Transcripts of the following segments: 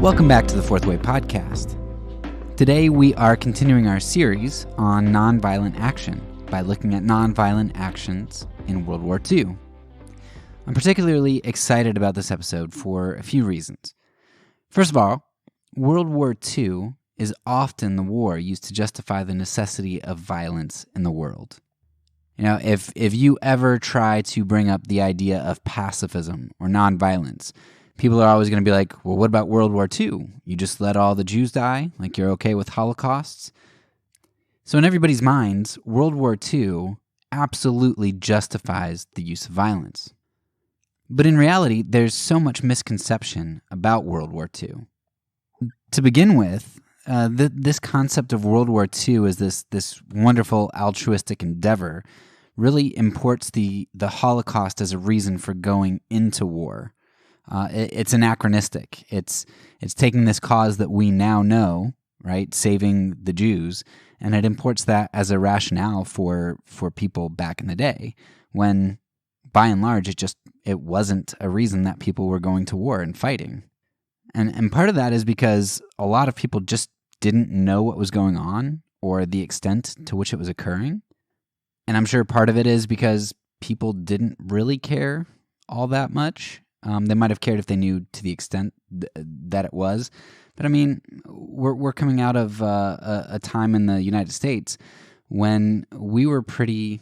Welcome back to the Fourth Way Podcast. Today we are continuing our series on nonviolent action by looking at nonviolent actions in World War II. I'm particularly excited about this episode for a few reasons. First of all, World War II is often the war used to justify the necessity of violence in the world. You know, if you ever try to bring up the idea of pacifism or nonviolence, people are always going to be like, well, what about World War II? You just let all the Jews die? Like you're okay with holocausts? So in everybody's minds, World War II absolutely justifies the use of violence. But in reality, there's so much misconception about World War II. To begin with, this concept of World War II as this wonderful altruistic endeavor really imports the Holocaust as a reason for going into war. It's anachronistic. It's taking this cause that we now know, right, saving the Jews, and it imports that as a rationale for people back in the day, when by and large it wasn't a reason that people were going to war and fighting. And part of that is because a lot of people just didn't know what was going on or the extent to which it was occurring. And I'm sure part of it is because people didn't really care all that much. They might have cared if they knew to the extent that it was. But I mean, we're coming out of a time in the United States when we were pretty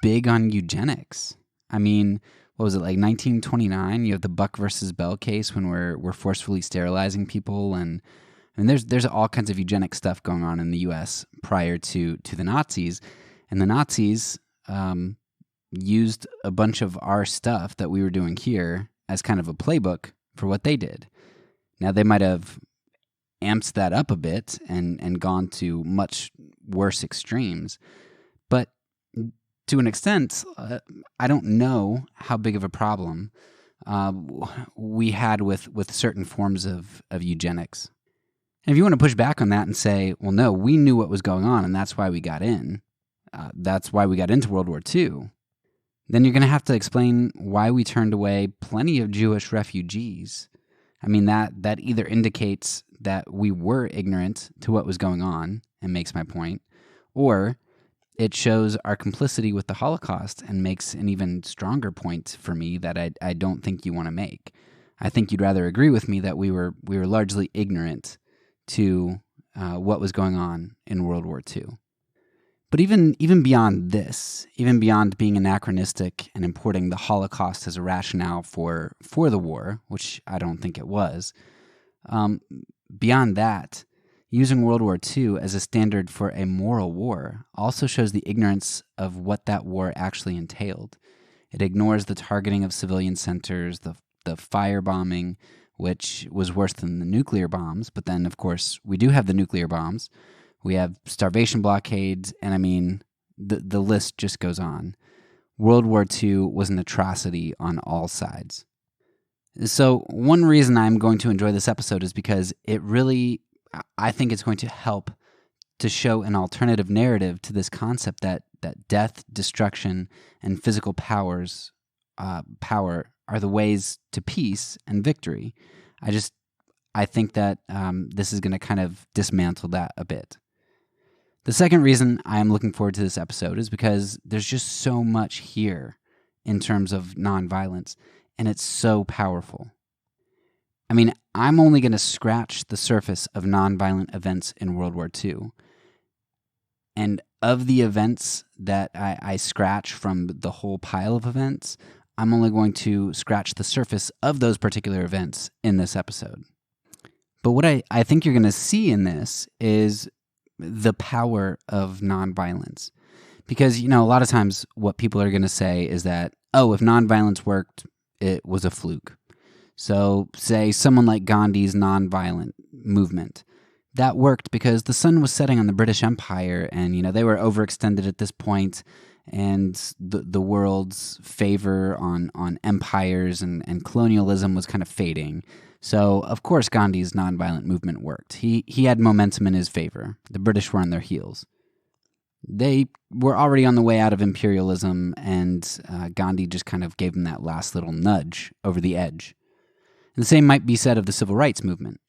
big on eugenics. I mean, what was it, like 1929? You have the Buck versus Bell case when we're forcefully sterilizing people, and there's all kinds of eugenic stuff going on in the U.S. prior to the Nazis, and the Nazis used a bunch of our stuff that we were doing here as kind of a playbook for what they did. Now, they might have amped that up a bit and gone to much worse extremes, but to an extent, I don't know how big of a problem we had with certain forms of eugenics. And if you want to push back on that and say, well, no, we knew what was going on and that's why we got in, that's why we got into World War II, then you're going to have to explain why we turned away plenty of Jewish refugees. I mean, that either indicates that we were ignorant to what was going on and makes my point, or it shows our complicity with the Holocaust and makes an even stronger point for me that I don't think you want to make. I think you'd rather agree with me that we were largely ignorant to what was going on in World War II. But even beyond this, even beyond being anachronistic and importing the Holocaust as a rationale for the war, which I don't think it was, beyond that, using World War II as a standard for a moral war also shows the ignorance of what that war actually entailed. It ignores the targeting of civilian centers, the firebombing, which was worse than the nuclear bombs, but then, of course, we do have the nuclear bombs. We have starvation blockades, and I mean, the list just goes on. World War II was an atrocity on all sides. So one reason I'm going to enjoy this episode is because I think it's going to help to show an alternative narrative to this concept that death, destruction, and physical power are the ways to peace and victory. I think that this is going to kind of dismantle that a bit. The second reason I'm looking forward to this episode is because there's just so much here in terms of nonviolence, and it's so powerful. I mean, I'm only going to scratch the surface of nonviolent events in World War II. And of the events that I scratch from the whole pile of events, I'm only going to scratch the surface of those particular events in this episode. But what I think you're going to see in this is the power of nonviolence. Because, you know, a lot of times what people are going to say is that, oh, if nonviolence worked, it was a fluke. So say someone like Gandhi's nonviolent movement. That worked because the sun was setting on the British Empire and, you know, they were overextended at this point, and the world's favor on empires and colonialism was kind of fading. So, of course, Gandhi's nonviolent movement worked. He had momentum in his favor. The British were on their heels. They were already on the way out of imperialism, and Gandhi just kind of gave them that last little nudge over the edge. And the same might be said of the civil rights movement.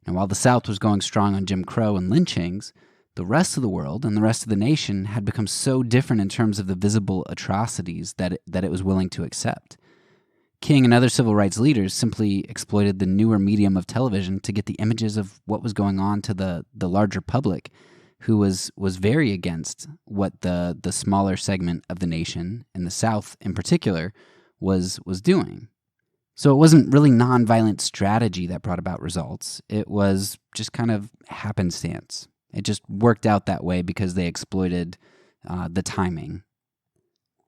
And while the South was going strong on Jim Crow and lynchings, the rest of the world and the rest of the nation had become so different in terms of the visible atrocities that it was willing to accept. King and other civil rights leaders simply exploited the newer medium of television to get the images of what was going on to the larger public, who was very against what the smaller segment of the nation, and the South in particular, was doing. So it wasn't really nonviolent strategy that brought about results. It was just kind of happenstance. It just worked out that way because they exploited the timing.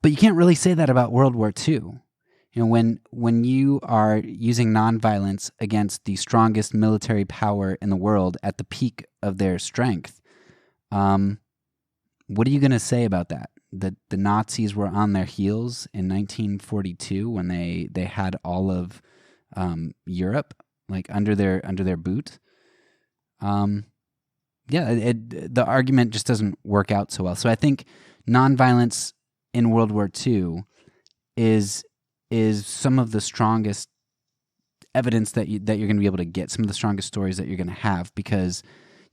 But you can't really say that about World War II. You know, when you are using nonviolence against the strongest military power in the world at the peak of their strength, what are you going to say about that? That the Nazis were on their heels in 1942 when they had all of Europe like under their boot. The argument just doesn't work out so well. So I think nonviolence in World War II is some of the strongest evidence that you're going to be able to get, some of the strongest stories that you're going to have, because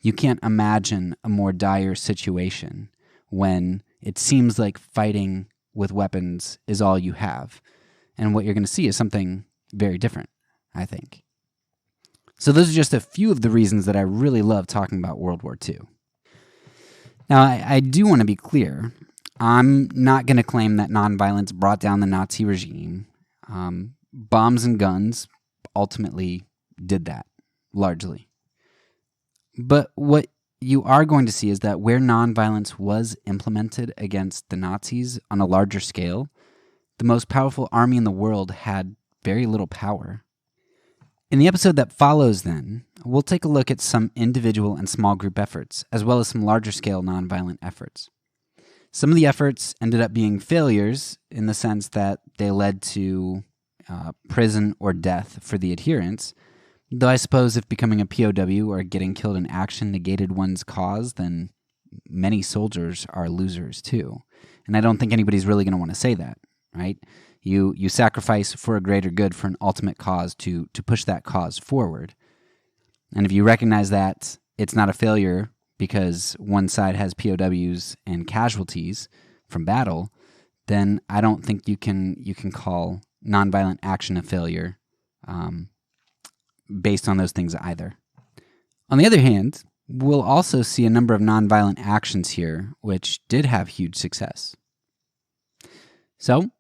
you can't imagine a more dire situation when it seems like fighting with weapons is all you have. And what you're going to see is something very different, I think. So those are just a few of the reasons that I really love talking about World War II. Now, I do want to be clear. I'm not going to claim that nonviolence brought down the Nazi regime. Bombs and guns ultimately did that, largely. But what you are going to see is that where nonviolence was implemented against the Nazis on a larger scale, the most powerful army in the world had very little power. In the episode that follows, then, we'll take a look at some individual and small group efforts, as well as some larger scale nonviolent efforts. Some of the efforts ended up being failures in the sense that they led to prison or death for the adherents. Though I suppose if becoming a POW or getting killed in action negated one's cause, then many soldiers are losers too. And I don't think anybody's really going to want to say that, right? You sacrifice for a greater good, for an ultimate cause to push that cause forward. And if you recognize that it's not a failure because one side has POWs and casualties from battle, then I don't think you can call nonviolent action a failure based on those things either. On the other hand, we'll also see a number of nonviolent actions here which did have huge success. So,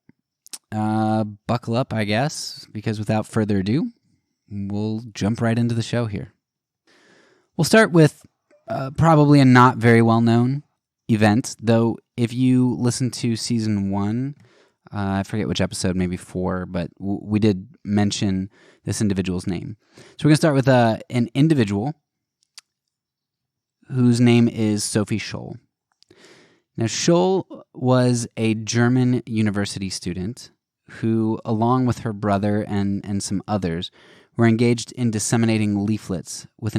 buckle up, I guess, because without further ado, we'll jump right into the show here. We'll start with probably a not very well-known event, though if you listen to Season 1, I forget which episode, maybe 4, but we did mention this individual's name. So we're going to start with an individual whose name is Sophie Scholl. Now, Scholl was a German university student who, along with her brother and some others, were engaged in disseminating leaflets with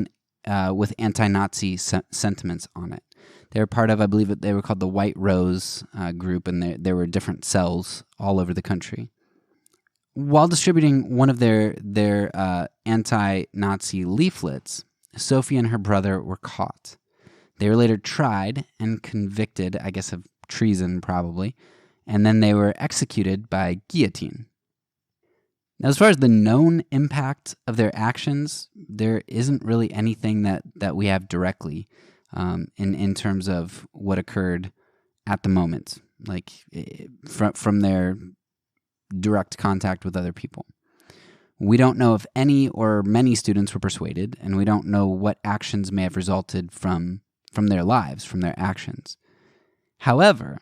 anti-Nazi sentiments on it. They were part of, I believe, they were called the White Rose group, and there were different cells all over the country. While distributing one of their anti-Nazi leaflets, Sophie and her brother were caught. They were later tried and convicted, I guess of treason probably, and then they were executed by guillotine. Now, as far as the known impact of their actions, there isn't really anything that we have directly in terms of what occurred at the moment, like from their direct contact with other people. We don't know if any or many students were persuaded, and we don't know what actions may have resulted from their lives, from their actions. However,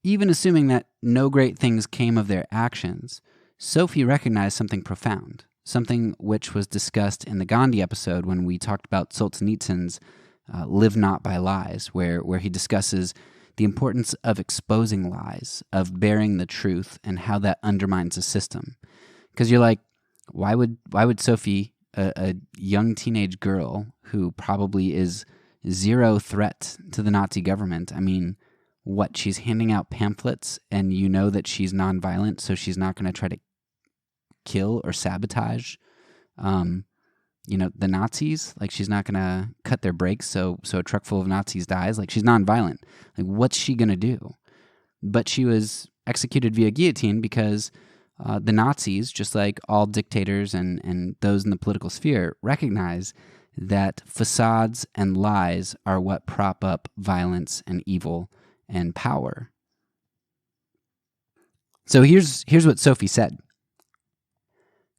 even assuming that no great things came of their actions, Sophie recognized something profound, something which was discussed in the Gandhi episode when we talked about Solzhenitsyn's Live Not by Lies, where he discusses the importance of exposing lies, of bearing the truth, and how that undermines a system. Because you're like, why would Sophie, a young teenage girl who probably is zero threat to the Nazi government, I mean, what, she's handing out pamphlets and you know that she's nonviolent, so she's not going to try to kill or sabotage the Nazis. Like, she's not going to cut their brakes so a truck full of Nazis dies. Like, she's nonviolent. Like, what's she going to do? But she was executed via guillotine because the Nazis, just like all dictators and those in the political sphere, recognize that facades and lies are what prop up violence and evil and power. So here's what Sophie said.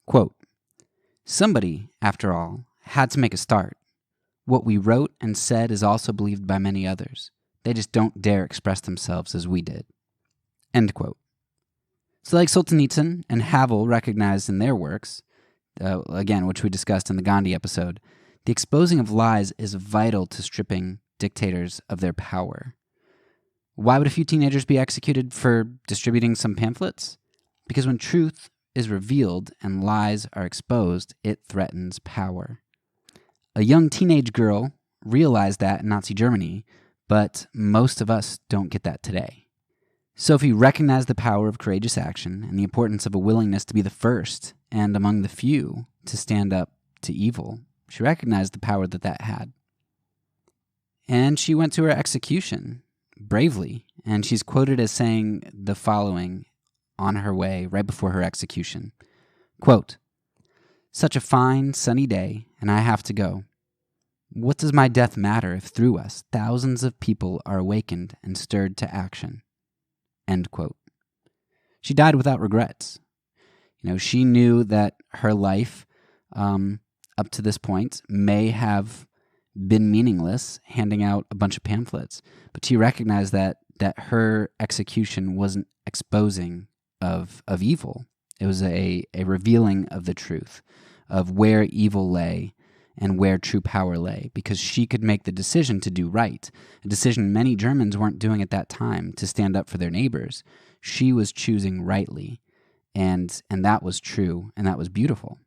Quote, "Somebody, after all, had to make a start. What we wrote and said is also believed by many others. They just don't dare express themselves as we did." End quote. So like Solzhenitsyn and Havel recognized in their works, again, which we discussed in the Gandhi episode, the exposing of lies is vital to stripping dictators of their power. Why would a few teenagers be executed for distributing some pamphlets? Because when truth is revealed and lies are exposed, it threatens power. A young teenage girl realized that in Nazi Germany, but most of us don't get that today. Sophie recognized the power of courageous action and the importance of a willingness to be the first and among the few to stand up to evil. She recognized the power that had. And she went to her execution bravely, and she's quoted as saying the following on her way right before her execution. Quote, "Such a fine, sunny day, and I have to go. What does my death matter if through us thousands of people are awakened and stirred to action?" End quote. She died without regrets. She knew that her life up to this point may have been meaningless, handing out a bunch of pamphlets, but she recognized that her execution wasn't exposing of evil. It was a revealing of the truth, of where evil lay and where true power lay, because she could make the decision to do right, a decision many Germans weren't doing at that time, to stand up for their neighbors. She was choosing rightly, and that was true, and that was beautiful.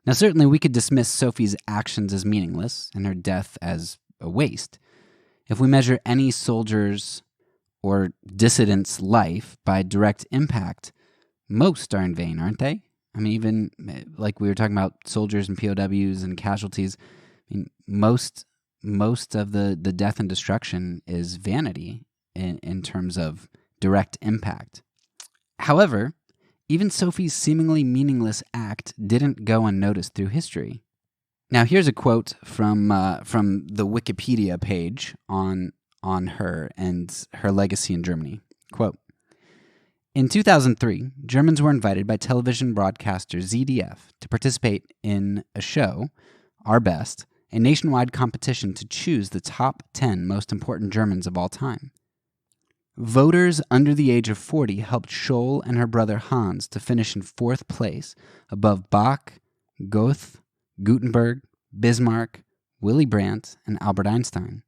Now, certainly we could dismiss Sophie's actions as meaningless and her death as a waste. If we measure any soldier's or dissident's life by direct impact, most are in vain, aren't they? I mean, even like we were talking about soldiers and POWs and casualties, most of the death and destruction is vanity in terms of direct impact. However, even Sophie's seemingly meaningless act didn't go unnoticed through history. Now, here's a quote from the Wikipedia page on her and her legacy in Germany. Quote, "In 2003, Germans were invited by television broadcaster ZDF to participate in a show, Our Best, a nationwide competition to choose the top 10 most important Germans of all time. Voters under the age of 40 helped Scholl and her brother Hans to finish in 4th place above Bach, Goethe, Gutenberg, Bismarck, Willy Brandt, and Albert Einstein.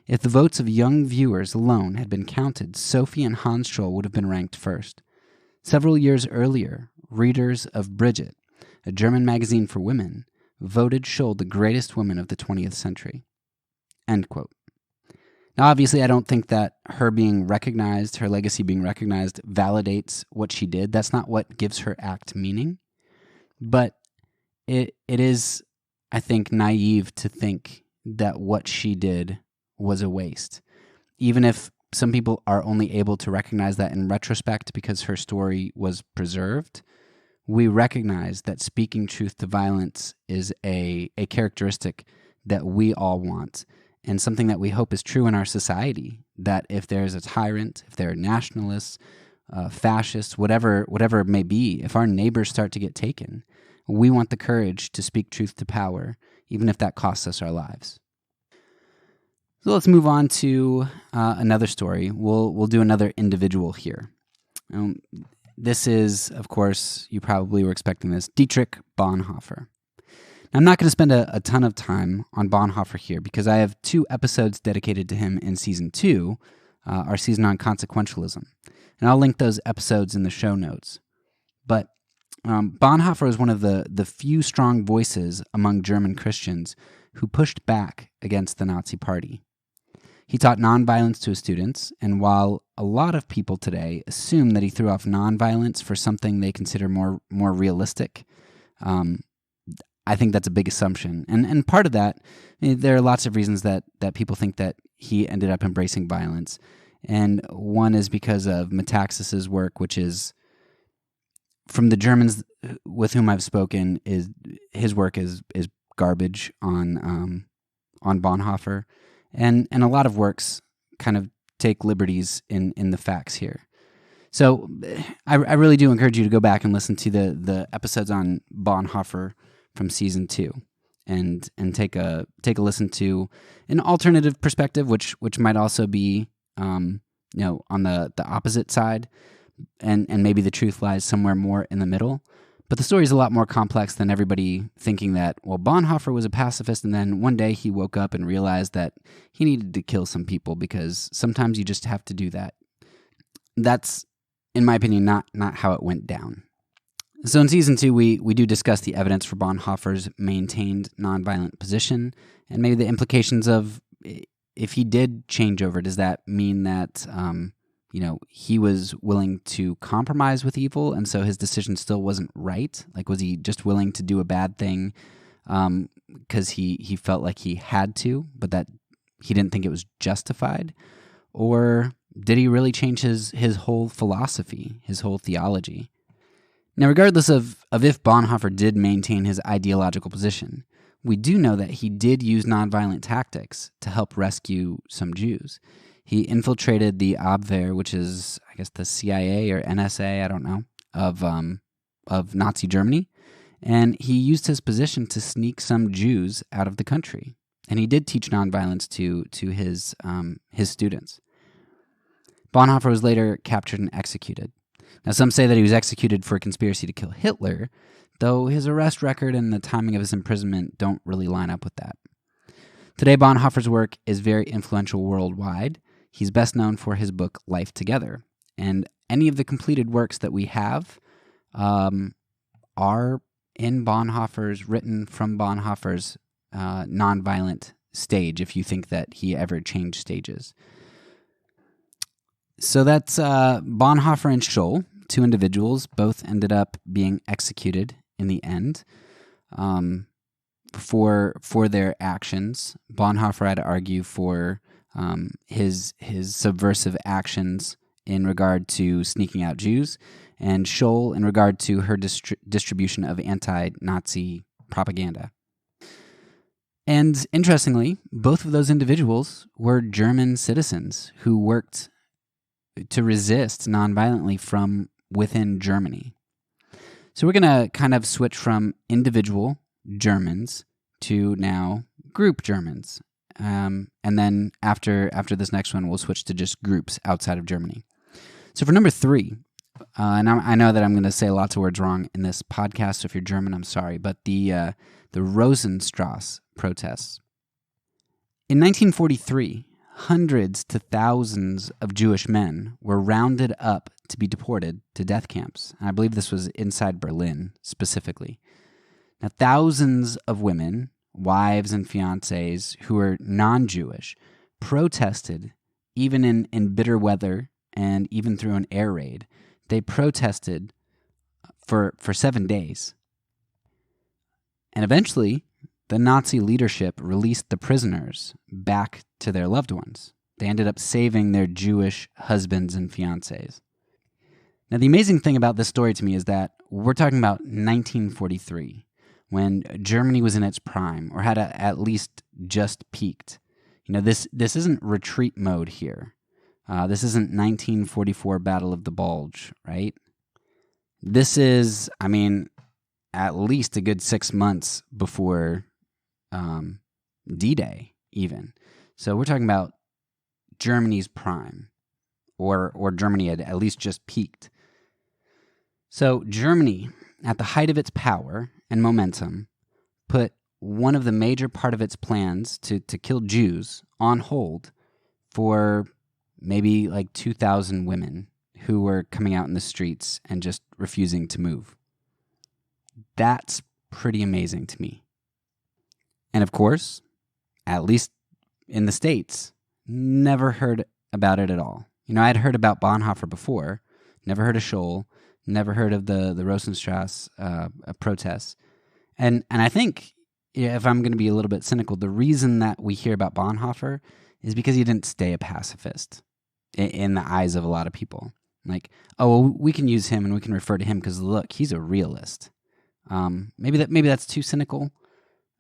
If the votes of young viewers alone had been counted, Sophie and Hans Scholl would have been ranked first. Several years earlier, readers of Brigitte, a German magazine for women, voted Scholl the greatest woman of the 20th century." End quote. Now, obviously, I don't think that her being recognized, her legacy being recognized, validates what she did. That's not what gives her act meaning. But it is, I think, naive to think that what she did was a waste. Even if some people are only able to recognize that in retrospect because her story was preserved, we recognize that speaking truth to violence is a characteristic that we all want, and something that we hope is true in our society, that if there's a tyrant, if there are nationalists, fascists, whatever it may be, if our neighbors start to get taken, we want the courage to speak truth to power, even if that costs us our lives. So let's move on to another story. We'll do another individual here. This is, of course, you probably were expecting this, Dietrich Bonhoeffer. Now, I'm not going to spend a ton of time on Bonhoeffer here because I have 2 episodes dedicated to him in Season 2, our season on consequentialism. And I'll link those episodes in the show notes. But Bonhoeffer is one of the few strong voices among German Christians who pushed back against the Nazi Party. He taught nonviolence to his students, and while a lot of people today assume that he threw off nonviolence for something they consider more realistic, I think that's a big assumption. And part of that, there are lots of reasons that people think that he ended up embracing violence. And one is because of Metaxas's work, which is, from the Germans with whom I've spoken, is his work is garbage on Bonhoeffer, and a lot of works kind of take liberties in the facts here. So I really do encourage you to go back and listen to the episodes on Bonhoeffer from season 2, and take a listen to an alternative perspective, which might also be on the opposite side, and maybe the truth lies somewhere more in the middle. But the story is a lot more complex than everybody thinking that, well, Bonhoeffer was a pacifist, and then one day he woke up and realized that he needed to kill some people, because sometimes you just have to do that. That's, in my opinion, not how it went down. So in season 2, we do discuss the evidence for Bonhoeffer's maintained nonviolent position, and maybe the implications of, if he did change over, does that mean that he was willing to compromise with evil, and so his decision still wasn't right? Like, was he just willing to do a bad thing because he felt like he had to, but that he didn't think it was justified? Or did he really change his whole philosophy, his whole theology? Now, regardless of if Bonhoeffer did maintain his ideological position, we do know that he did use nonviolent tactics to help rescue some Jews. He infiltrated the Abwehr, which is, I guess, the CIA or NSA, I don't know, of Nazi Germany, and he used his position to sneak some Jews out of the country. And he did teach nonviolence to his students. Bonhoeffer was later captured and executed. Now, some say that he was executed for a conspiracy to kill Hitler, though his arrest record and the timing of his imprisonment don't really line up with that. Today, Bonhoeffer's work is very influential worldwide. He's best known for his book, Life Together. And any of the completed works that we have are written from Bonhoeffer's nonviolent stage, if you think that he ever changed stages. So that's Bonhoeffer and Scholl, two individuals. Both ended up being executed in the end for their actions. Bonhoeffer had to argue for his subversive actions in regard to sneaking out Jews, and Scholl in regard to her distribution of anti-Nazi propaganda. And interestingly, both of those individuals were German citizens who worked to resist nonviolently from within Germany. So we're going to kind of switch from individual Germans to now group Germans. And then after this next one, we'll switch to just groups outside of Germany. So for number 3, and I know that I'm going to say lots of words wrong in this podcast, so if you're German, I'm sorry, but the Rosenstrasse protests. In 1943, hundreds to thousands of Jewish men were rounded up to be deported to death camps. And I believe this was inside Berlin specifically. Now, thousands of women, wives and fiancés who were non-Jewish, protested even in bitter weather and even through an air raid. They protested for 7 days. And eventually, the Nazi leadership released the prisoners back to their loved ones. They ended up saving their Jewish husbands and fiancés. Now, the amazing thing about this story to me is that we're talking about 1943, when Germany was in its prime, or had at least just peaked. This isn't retreat mode here. This isn't 1944 Battle of the Bulge, right? This is, at least a good 6 months before D-Day, even. So we're talking about Germany's prime, or Germany had at least just peaked. So Germany, at the height of its power and momentum, put one of the major part of its plans to kill Jews on hold for maybe like 2,000 women who were coming out in the streets and just refusing to move. That's pretty amazing to me. And of course, at least in the States, never heard about it at all. I'd heard about Bonhoeffer before, never heard of Scholl, never heard of the Rosenstrasse protests. And I think, if I'm going to be a little bit cynical, the reason that we hear about Bonhoeffer is because he didn't stay a pacifist in the eyes of a lot of people. Like, oh, well, we can use him and we can refer to him because look, he's a realist. Maybe that's too cynical.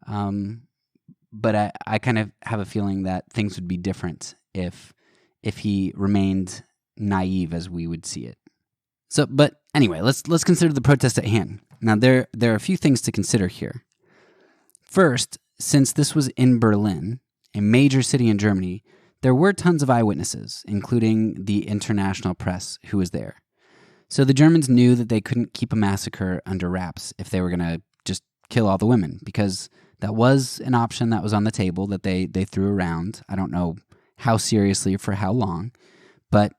But I kind of have a feeling that things would be different if he remained naive as we would see it. So, but anyway, let's consider the protest at hand. Now, there are a few things to consider here. First, since this was in Berlin, a major city in Germany, there were tons of eyewitnesses, including the international press who was there. So the Germans knew that they couldn't keep a massacre under wraps if they were going to just kill all the women, because that was an option that was on the table that they threw around. I don't know how seriously or for how long, but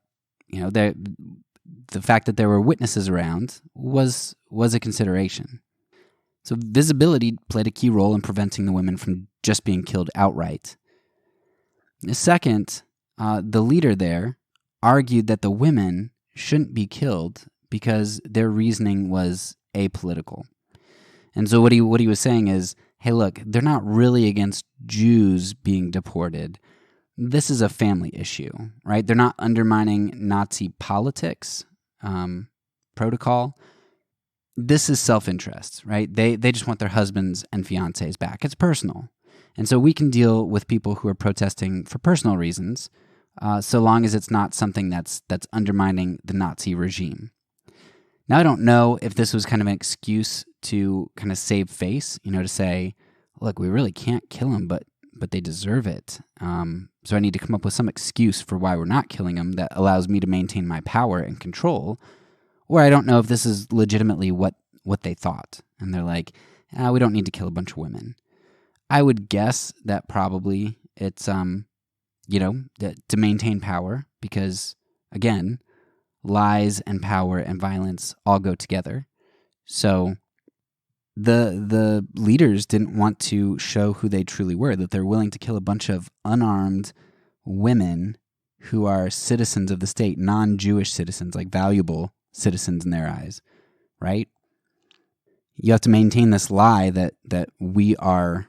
the fact that there were witnesses around was a consideration. So visibility played a key role in preventing the women from just being killed outright. Second, the leader there argued that the women shouldn't be killed because their reasoning was apolitical. And so what he was saying is, hey, look, they're not really against Jews being deported. This is a family issue, right? They're not undermining Nazi politics, protocol. This is self-interest, right? They just want their husbands and fiancés back. It's personal. And so we can deal with people who are protesting for personal reasons, so long as it's not something that's undermining the Nazi regime. Now, I don't know if this was kind of an excuse to kind of save face, to say, look, we really can't kill them, but they deserve it. So I need to come up with some excuse for why we're not killing them that allows me to maintain my power and control. Or I don't know if this is legitimately what they thought. And they're like, we don't need to kill a bunch of women. I would guess that probably it's, to maintain power because, again, lies and power and violence all go together. So the leaders didn't want to show who they truly were, that they're willing to kill a bunch of unarmed women who are citizens of the state, non-Jewish citizens, like valuable citizens in their eyes, right? You have to maintain this lie that we are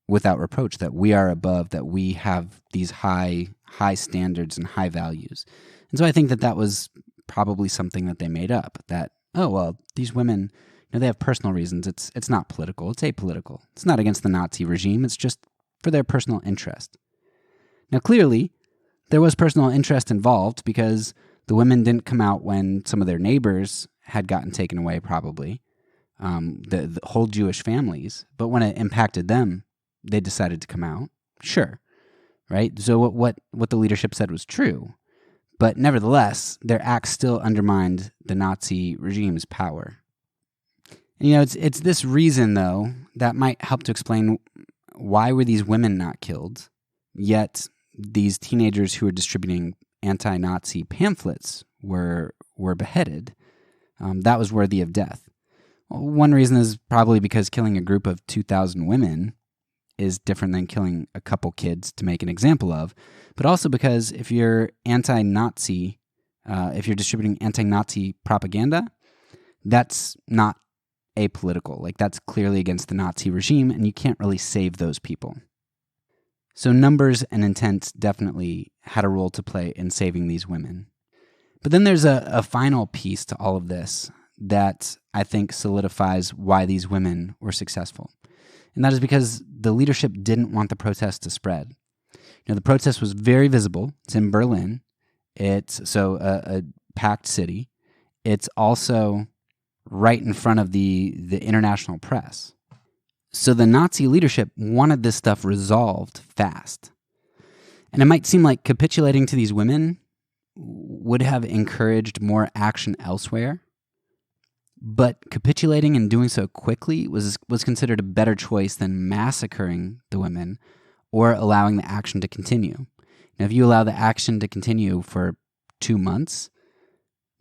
without reproach, that we are above, that we have these high standards and high values. And so I think that was probably something that they made up, that, oh, well, these women, they have personal reasons. It's not political. It's apolitical. It's not against the Nazi regime. It's just for their personal interest. Now, clearly, there was personal interest involved because the women didn't come out when some of their neighbors had gotten taken away, probably, the whole Jewish families. But when it impacted them, they decided to come out. Sure, right? So what the leadership said was true. But nevertheless, their acts still undermined the Nazi regime's power. And, it's this reason, though, that might help to explain why were these women not killed, yet these teenagers who were distributing anti-Nazi pamphlets were beheaded. That was worthy of death. Well, one reason is probably because killing a group of 2,000 women is different than killing a couple kids to make an example of, but also because if you're anti-Nazi, if you're distributing anti-Nazi propaganda, that's not apolitical. Like, that's clearly against the Nazi regime, and you can't really save those people. So numbers and intent definitely had a role to play in saving these women. But then there's a final piece to all of this that I think solidifies why these women were successful. And that is because the leadership didn't want the protest to spread. The protest was very visible. It's in Berlin. It's a packed city. It's also right in front of the international press. So the Nazi leadership wanted this stuff resolved fast. And it might seem like capitulating to these women would have encouraged more action elsewhere. But capitulating and doing so quickly was considered a better choice than massacring the women or allowing the action to continue. Now, if you allow the action to continue for 2 months,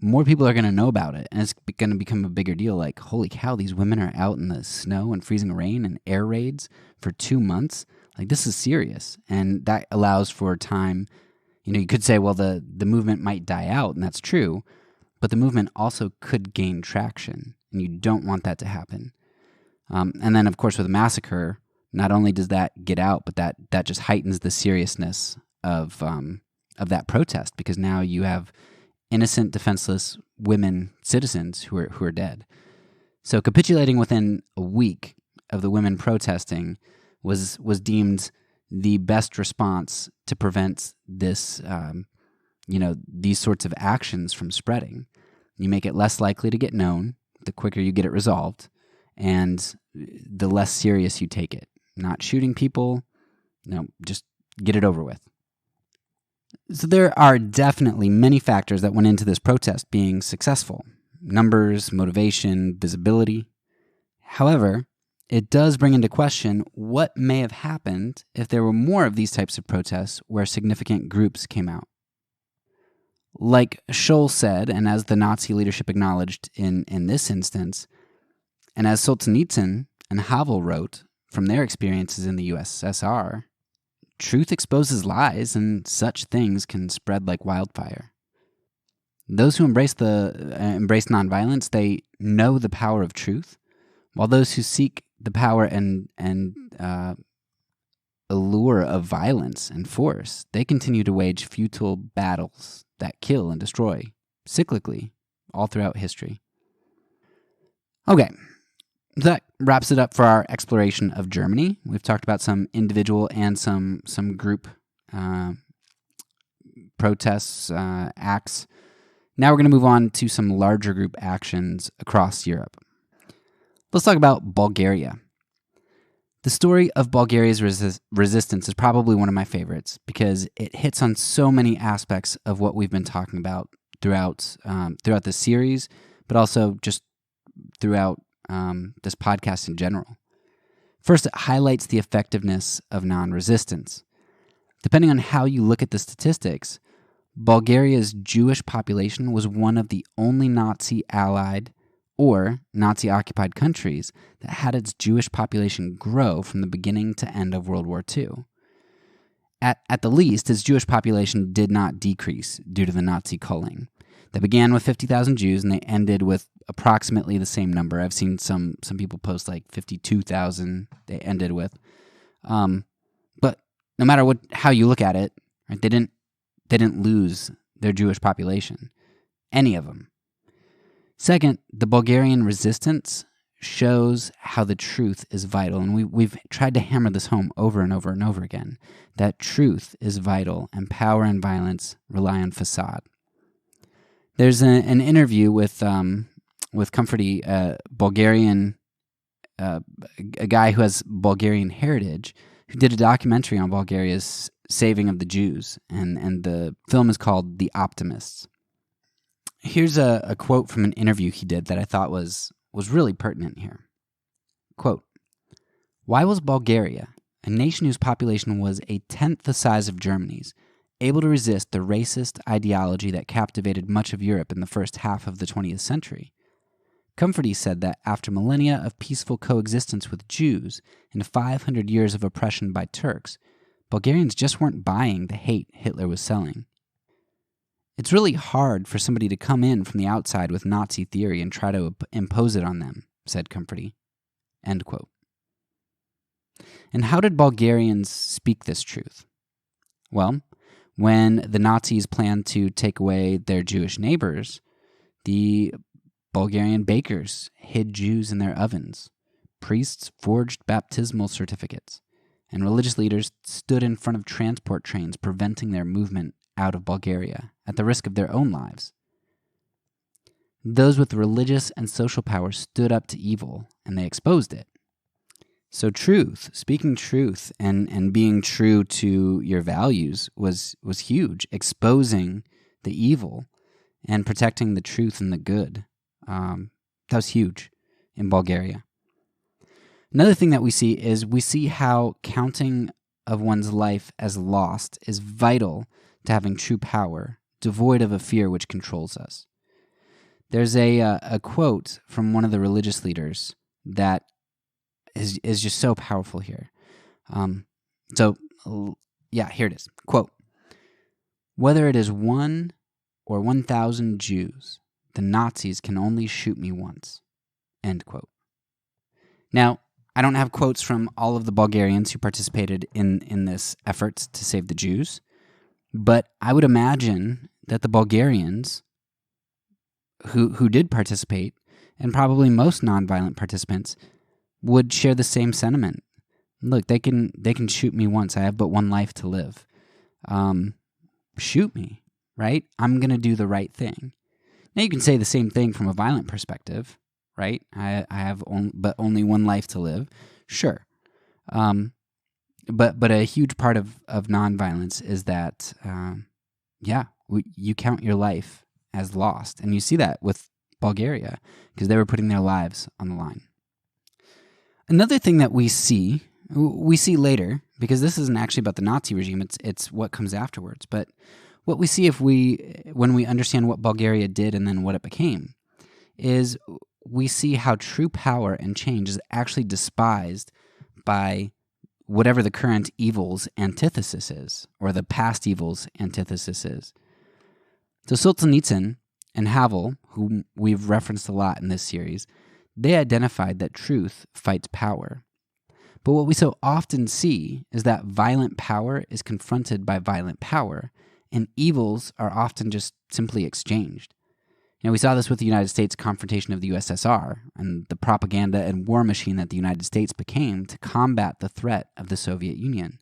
more people are going to know about it, and it's going to become a bigger deal. Like, holy cow, these women are out in the snow and freezing rain and air raids for 2 months. Like, this is serious, and that allows for time. You could say, well, the movement might die out, and that's true, but the movement also could gain traction, and you don't want that to happen. And then, of course, with a massacre, not only does that get out, but that just heightens the seriousness of that protest, because now you have innocent, defenseless women citizens who are dead. So capitulating within a week of the women protesting was deemed the best response to prevent this, these sorts of actions from spreading. You make it less likely to get known, the quicker you get it resolved, and the less serious you take it. Not shooting people, just get it over with. So there are definitely many factors that went into this protest being successful. Numbers, motivation, visibility. However, it does bring into question what may have happened if there were more of these types of protests where significant groups came out. Like Scholl said, and as the Nazi leadership acknowledged in this instance, and as Solzhenitsyn and Havel wrote from their experiences in the USSR, truth exposes lies, and such things can spread like wildfire. Those who embrace nonviolence, they know the power of truth, while those who seek the power and allure of violence and force, they continue to wage futile battles that kill and destroy, cyclically, all throughout history. Okay, that wraps it up for our exploration of Germany. We've talked about some individual and some group protests, acts. Now we're going to move on to some larger group actions across Europe. Let's talk about Bulgaria. The story of Bulgaria's resistance is probably one of my favorites because it hits on so many aspects of what we've been talking about throughout this series, but also just throughout this podcast in general. First, it highlights the effectiveness of non-resistance. Depending on how you look at the statistics, Bulgaria's Jewish population was one of the only Nazi-allied or Nazi-occupied countries that had its Jewish population grow from the beginning to end of World War II. At the least, its Jewish population did not decrease due to the Nazi culling. They began with 50,000 Jews, and they ended with approximately the same number. I've seen some people post like 52,000 they ended with. But no matter how you look at it, right, they didn't lose their Jewish population, any of them. Second, the Bulgarian resistance shows how the truth is vital, and we've tried to hammer this home over and over and over again, that truth is vital, and power and violence rely on facade. There's an interview with Comforty, Bulgarian, a guy who has Bulgarian heritage, who did a documentary on Bulgaria's saving of the Jews, and the film is called The Optimists. Here's a quote from an interview he did that I thought was really pertinent here. Quote, "Why was Bulgaria, a nation whose population was a tenth the size of Germany's, able to resist the racist ideology that captivated much of Europe in the first half of the 20th century? Comforty said that after millennia of peaceful coexistence with Jews and 500 years of oppression by Turks, Bulgarians just weren't buying the hate Hitler was selling. It's really hard for somebody to come in from the outside with Nazi theory and try to impose it on them," said Comforty. End quote. And how did Bulgarians speak this truth? Well, when the Nazis planned to take away their Jewish neighbors, the Bulgarian bakers hid Jews in their ovens, priests forged baptismal certificates, and religious leaders stood in front of transport trains preventing their movement out of Bulgaria at the risk of their own lives. Those with religious and social power stood up to evil, and they exposed it. So truth, speaking truth and being true to your values was huge. Exposing the evil and protecting the truth and the good, that was huge in Bulgaria. Another thing that we see how counting of one's life as lost is vital to having true power, devoid of a fear which controls us. There's a quote from one of the religious leaders that is just so powerful here. Here it is. Quote, "Whether it is 1 or 1,000 Jews, the Nazis can only shoot me once." End quote. Now, I don't have quotes from all of the Bulgarians who participated in this effort to save the Jews, but I would imagine that the Bulgarians who did participate, and probably most nonviolent participants, would share the same sentiment. Look, they can shoot me once. I have but one life to live. Shoot me, right? I'm going to do the right thing. Now, you can say the same thing from a violent perspective, right? I have but only one life to live. Sure. But a huge part of nonviolence is that, you count your life as lost. And you see that with Bulgaria, because they were putting their lives on the line. Another thing that we see later, because this isn't actually about the Nazi regime, it's what comes afterwards, but what we see when we understand what Bulgaria did and then what it became, is we see how true power and change is actually despised by whatever the current evil's antithesis is, or the past evil's antithesis is. So Solzhenitsyn and Havel, whom we've referenced a lot in this series, they identified that truth fights power. But what we so often see is that violent power is confronted by violent power, and evils are often just simply exchanged. We saw this with the United States confrontation of the USSR and the propaganda and war machine that the United States became to combat the threat of the Soviet Union.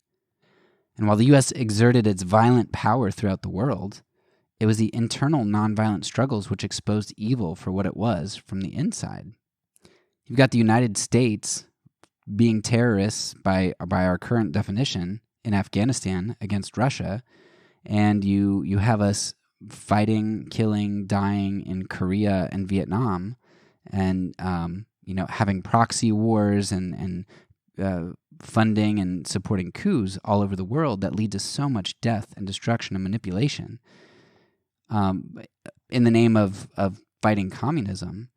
And while the U.S. exerted its violent power throughout the world, it was the internal nonviolent struggles which exposed evil for what it was from the inside. You've got the United States being terrorists by our current definition in Afghanistan against Russia, and you have us fighting, killing, dying in Korea and Vietnam, and having proxy wars and funding and supporting coups all over the world that lead to so much death and destruction and manipulation in the name of fighting communism.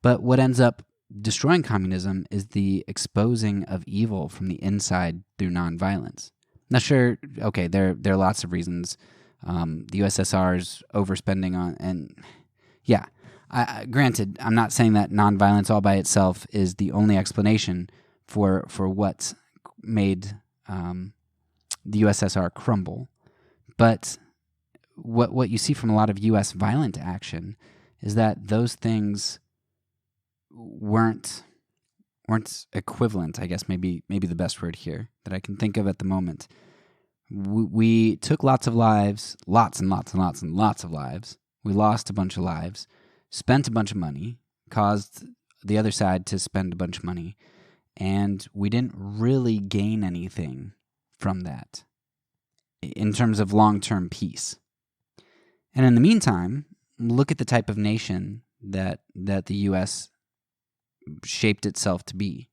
But what ends up destroying communism is the exposing of evil from the inside through nonviolence. Now, sure, okay, there are lots of reasons. The USSR's overspending on, and yeah, granted, I'm not saying that nonviolence all by itself is the only explanation for what made the USSR crumble, but what you see from a lot of U.S. violent action is that those things weren't equivalent, I guess maybe the best word here that I can think of at the moment. We took lots of lives, lots and lots and lots and lots of lives. We lost a bunch of lives, spent a bunch of money, caused the other side to spend a bunch of money, and we didn't really gain anything from that in terms of long-term peace. And in the meantime, look at the type of nation that the U.S. shaped itself to be.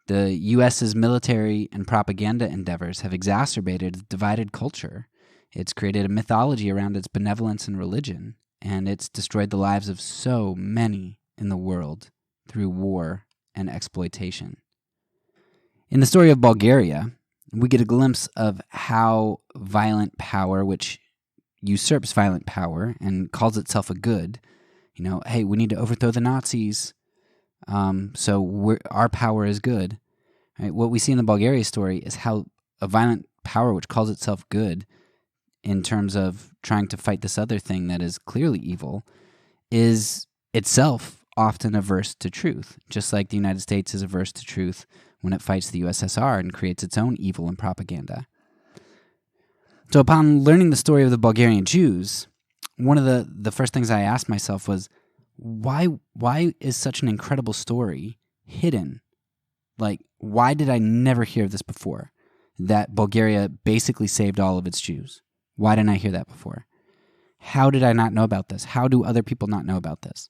The U.S.'s military and propaganda endeavors have exacerbated a divided culture. It's created a mythology around its benevolence and religion, and it's destroyed the lives of so many in the world through war and exploitation. In the story of Bulgaria, we get a glimpse of how violent power, which usurps violent power and calls itself a good, hey, we need to overthrow the Nazis, so our power is good. Right? What we see in the Bulgaria story is how a violent power which calls itself good in terms of trying to fight this other thing that is clearly evil is itself often averse to truth, just like the United States is averse to truth when it fights the USSR and creates its own evil and propaganda. So upon learning the story of the Bulgarian Jews, one of the first things I asked myself was, why is such an incredible story hidden? Like, why did I never hear of this before? That Bulgaria basically saved all of its Jews. Why didn't I hear that before? How did I not know about this? How do other people not know about this?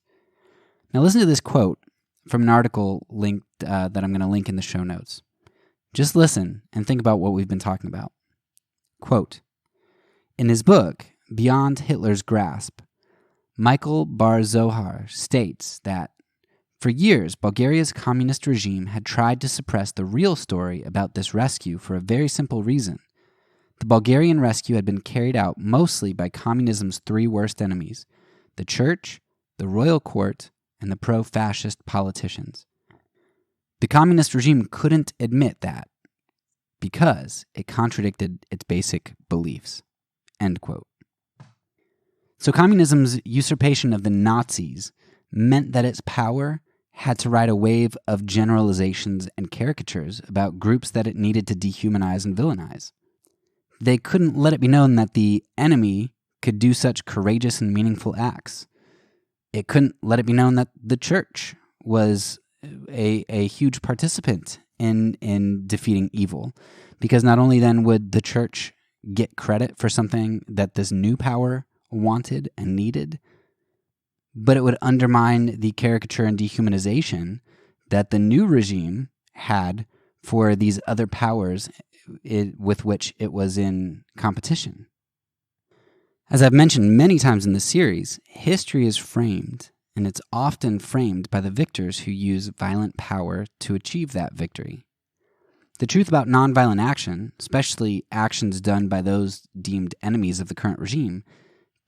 Now listen to this quote from an article linked that I'm going to link in the show notes. Just listen and think about what we've been talking about. Quote, in his book, Beyond Hitler's Grasp, Michael Bar-Zohar states that for years, Bulgaria's communist regime had tried to suppress the real story about this rescue for a very simple reason. The Bulgarian rescue had been carried out mostly by communism's three worst enemies, the church, the royal court, and the pro-fascist politicians. The communist regime couldn't admit that because it contradicted its basic beliefs. End quote. So communism's usurpation of the Nazis meant that its power had to ride a wave of generalizations and caricatures about groups that it needed to dehumanize and villainize. They couldn't let it be known that the enemy could do such courageous and meaningful acts. It couldn't let it be known that the church was a huge participant in defeating evil, because not only then would the church get credit for something that this new power wanted and needed, but it would undermine the caricature and dehumanization that the new regime had for these other powers with which it was in competition. As I've mentioned many times in this series, history is framed, and it's often framed by the victors who use violent power to achieve that victory. The truth about nonviolent action, especially actions done by those deemed enemies of the current regime,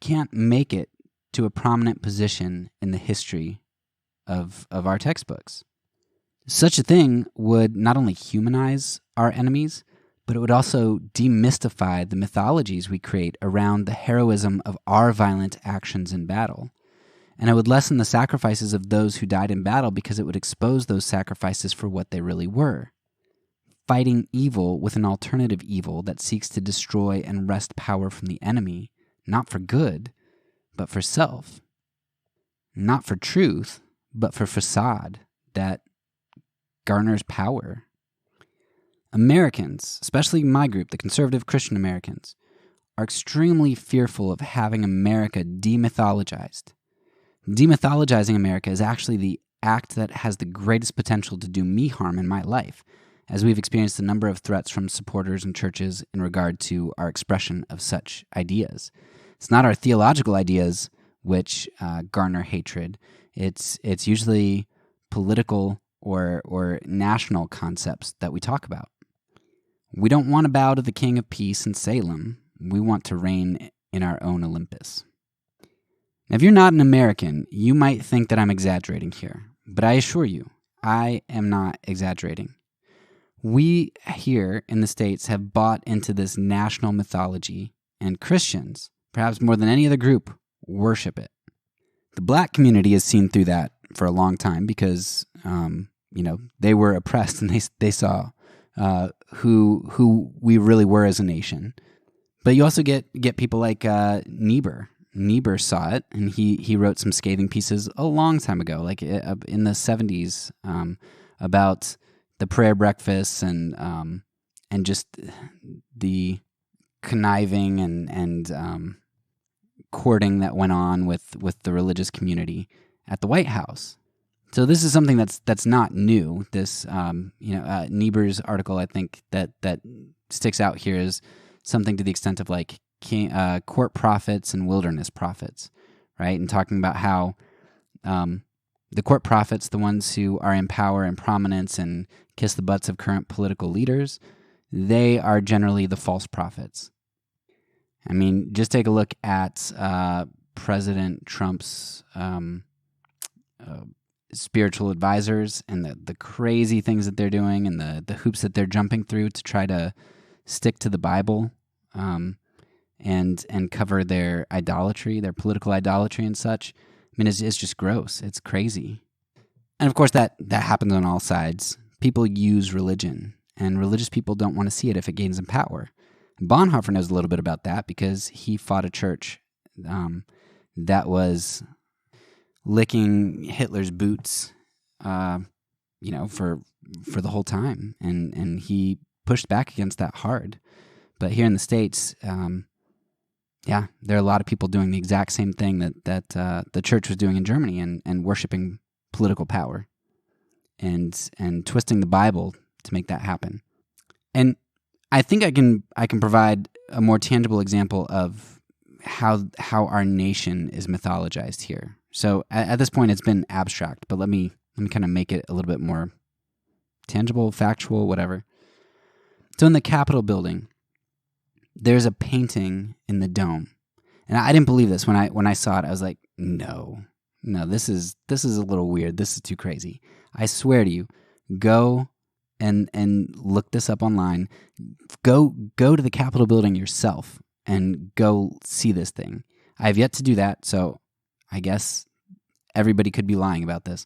can't make it to a prominent position in the history of our textbooks. Such a thing would not only humanize our enemies, but it would also demystify the mythologies we create around the heroism of our violent actions in battle. And it would lessen the sacrifices of those who died in battle because it would expose those sacrifices for what they really were. Fighting evil with an alternative evil that seeks to destroy and wrest power from the enemy, not for good, but for self. Not for truth, but for facade that garners power. Americans, especially my group, the conservative Christian Americans, are extremely fearful of having America demythologized. Demythologizing America is actually the act that has the greatest potential to do me harm in my life, as we've experienced a number of threats from supporters and churches in regard to our expression of such ideas. It's not our theological ideas which garner hatred. It's usually political or national concepts that we talk about. We don't want to bow to the King of Peace in Salem. We want to reign in our own Olympus. Now, if you're not an American, you might think that I'm exaggerating here, but I assure you, I am not exaggerating. We here in the States have bought into this national mythology, and Christians, perhaps more than any other group, worship it. The black community has seen through that for a long time because, they were oppressed and they saw who we really were as a nation. But you also get people like Niebuhr. Niebuhr saw it, and he wrote some scathing pieces a long time ago, like in the 70s, about the prayer breakfasts and just the conniving and courting that went on with the religious community at the White House. So this is something that's not new. This Niebuhr's article, I think that sticks out here is something to the extent of like court prophets and wilderness prophets, right? And talking about how the court prophets, the ones who are in power and prominence and kiss the butts of current political leaders, they are generally the false prophets. I mean, just take a look at President Trump's spiritual advisors and the crazy things that they're doing and the hoops that they're jumping through to try to stick to the Bible and cover their idolatry, their political idolatry and such. I mean, it's just gross. It's crazy. And of course, that happens on all sides. People use religion, and religious people don't want to see it if it gains them power. Bonhoeffer knows a little bit about that because he fought a church that was licking Hitler's boots, for the whole time, and he pushed back against that hard. But here in the States, there are a lot of people doing the exact same thing that the church was doing in Germany and worshiping political power and twisting the Bible to make that happen. And I think I can provide a more tangible example of how our nation is mythologized here. So at this point, it's been abstract, but let me kind of make it a little bit more tangible, factual, whatever. So in the Capitol building, there's a painting in the dome, and I didn't believe this when I saw it. I was like, no, this is a little weird. This is too crazy. I swear to you, Go and look this up online. Go to the Capitol building yourself and go see this thing. I have yet to do that, so I guess everybody could be lying about this.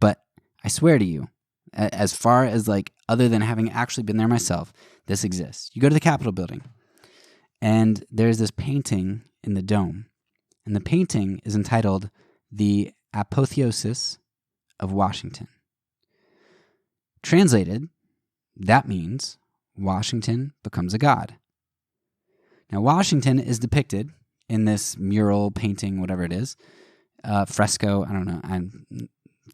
But I swear to you, as far as other than having actually been there myself, this exists. You go to the Capitol building, and there's this painting in the dome. And the painting is entitled The Apotheosis of Washington. Translated, that means Washington becomes a god. Now, Washington is depicted in this mural, painting, whatever it is, fresco, I don't know, I'm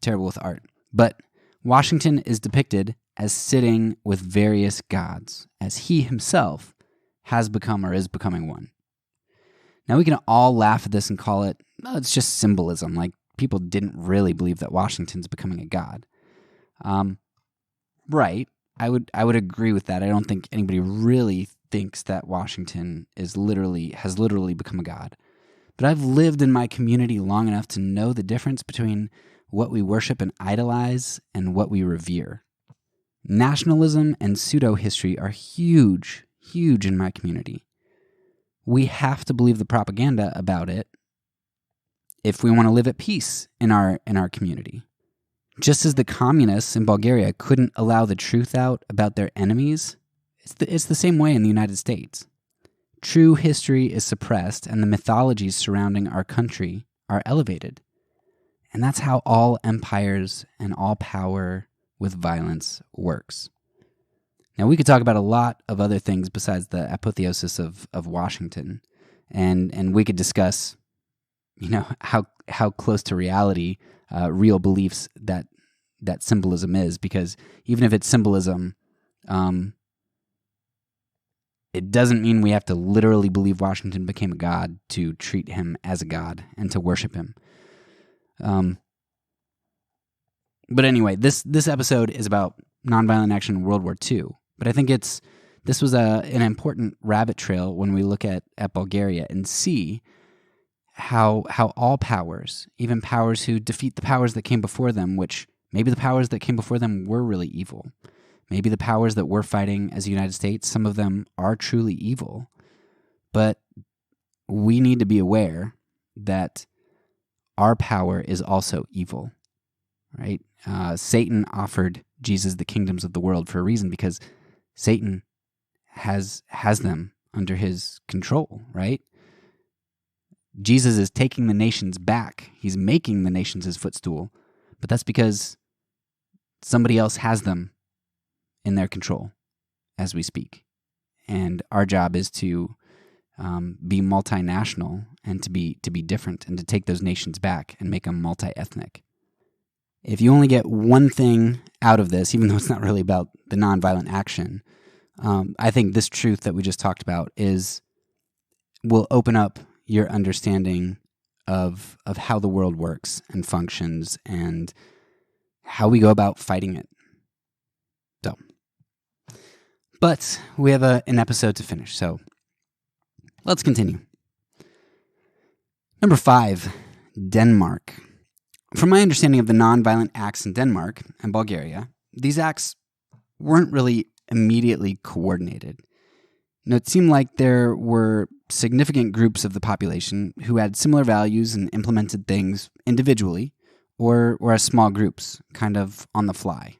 terrible with art. But Washington is depicted as sitting with various gods, as he himself has become or is becoming one. Now, we can all laugh at this and call it, it's just symbolism. People didn't really believe that Washington's becoming a god. Right. I would agree with that. I don't think anybody really thinks that Washington has literally become a god. But I've lived in my community long enough to know the difference between what we worship and idolize and what we revere. Nationalism and pseudo-history are huge in my community. We have to believe the propaganda about it if we want to live at peace in our community. Just as the communists in Bulgaria couldn't allow the truth out about their enemies, it's the same way in the United States. True history is suppressed and the mythologies surrounding our country are elevated. And that's how all empires and all power with violence works. Now, we could talk about a lot of other things besides the apotheosis of Washington, and we could discuss, how close to reality real beliefs that symbolism is, because even if it's symbolism, it doesn't mean we have to literally believe Washington became a god to treat him as a god and to worship him. But anyway, this episode is about nonviolent action in World War II. But I think this was an important rabbit trail when we look at Bulgaria and see how all powers, even powers who defeat the powers that came before them, which maybe the powers that came before them were really evil. Maybe the powers that we're fighting as the United States, some of them are truly evil. But we need to be aware that our power is also evil, right? Satan offered Jesus the kingdoms of the world for a reason, because Satan has them under his control, right? Jesus is taking the nations back. He's making the nations his footstool, but that's because somebody else has them in their control as we speak. And our job is to be multinational and to be different and to take those nations back and make them multi-ethnic. If you only get one thing out of this, even though it's not really about the nonviolent action, I think this truth that we just talked about will open up your understanding of how the world works and functions and how we go about fighting it. So, but we have an episode to finish, so let's continue. Number 5, Denmark. From my understanding of the nonviolent acts in Denmark and Bulgaria, these acts weren't really immediately coordinated. It seemed like there were significant groups of the population who had similar values and implemented things individually or as small groups, kind of on the fly.